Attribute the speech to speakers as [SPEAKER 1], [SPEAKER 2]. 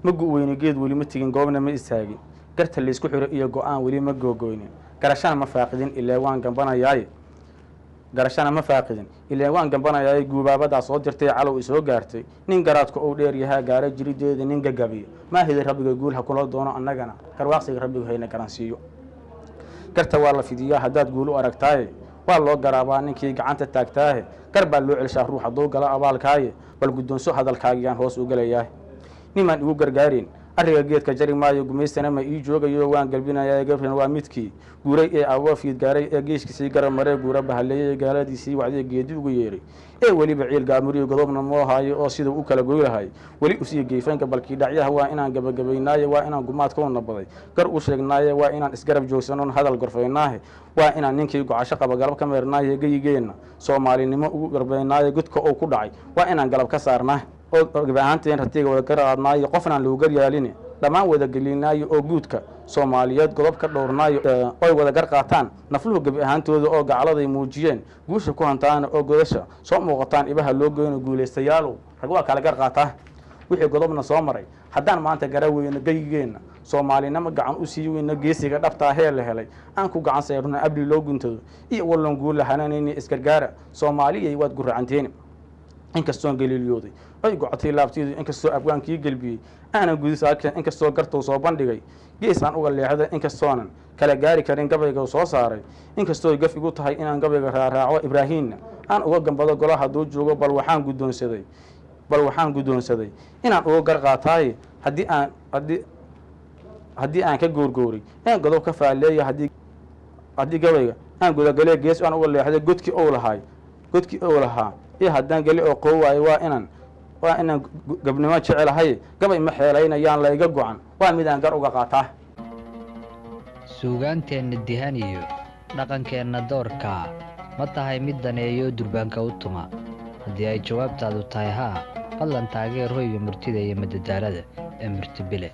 [SPEAKER 1] ma guweyni geed weli ma tigin goobna ma istaagin garta la isku xiro iyo go'aan weli ma googoynin garashana ma faaqidin ilaa waan gambanayaaye garashana ma faaqidin ilaa waan gambanayaaye guubaabadaa soo dirtay calow isoo gaartay nin garaadka uu dheer yahaa gaara jirideeda nin gagabiyo maa hidi rabbiga guul ha kula doono annagana karwaaqsiga rabbigu hayna garansiiyo garta waa la fidiyaa haddaad guul u aragtaaye waa loo garaabaa ninkii gacanta taagtaahe gar baa loo celshaa ruux hadduu gala abaalkaaye bal guddoonso hadalkaagiyaan hoos u gelayaah nimaan igu gargaarin arriga geedka jari maayo gumaystana ma ii joogayo waan galbinayaa gabran waa midkii guuray ee awo fiidgaaray ee geeskiisii garab maree guura bahaleeyay gaaladiisii wacdiga geedi ugu yeeray ee weliba ciil gaamuriyo godobna moo haayo oo siduu u kala goy lahay weli usii geyfanka balkii dhacyaha waa inaan gabagabaynaaye waa inaan gumaadka u nabaday gar u sheegnaaye waa inaan isgarab joogsanon hadal gorfaynaahe waa inaan ninkii gocasho qaba galab ka meernaaye geyigeenna soomaalinimo ugu garbaynaaye godka uu ku dhacay waa inaan galab ka saarnaahe oo gab ahaanteen ratiga wada garaadnaayo qofnaan lagu garyaalin dhammaan wada gelinaayo oo guudka Soomaaliyeed godob ka dhowrnaayo oo wada gar qaataan nafluhu gab ahaantooda oo gacaladay muujiyeen guusha ku hantaan oo godasha soo muuqataan ibaha loo gooyno guuleystayaal rag waa kala gar qaataa wixii godobna soo maray haddaan maanta garaweyno geygeena Soomaalinimo gacan u sii weyna geesiga dhabta heel la helay aan ku gacan sayrna abdi loo guntado iyo wallan guul lahaanayna isgargaara Soomaaliyay waad guracanteen inkastoo galiliyooday ay gocotay laabtiidu inkastoo afgaankii galbiyay ana gudis arkay inkastoo gartow soo bandhigay geesaan uga leexday inkastoonan kala gaari karin gabayga soo saaray inkastoo gaf igu tahay inaan gabayga raaco Ibraahiimna aan uga gambado golaha doo joogo bal waxaan guddoonsaday inaan uga gar qaataay haddii aan ka goorgooray in godob ka faaleeyo haddii gabayga aan gudagalee gees aan uga leexday godkii oo lahaa haddaan gali oo qoowaayo waa inaan gabnimo jecelahay gabay ma xeelaynayaan layga go'an waa midaan gar uga qaataa
[SPEAKER 2] suugaanteenna dihan iyo dhaqankeenna doorka ma tahay mid daneeyo durbaanka u tuma haddii ay jawaabtaadu tahay haa fadlan taageer hoyga murtida iyo madadaalada ee murtibile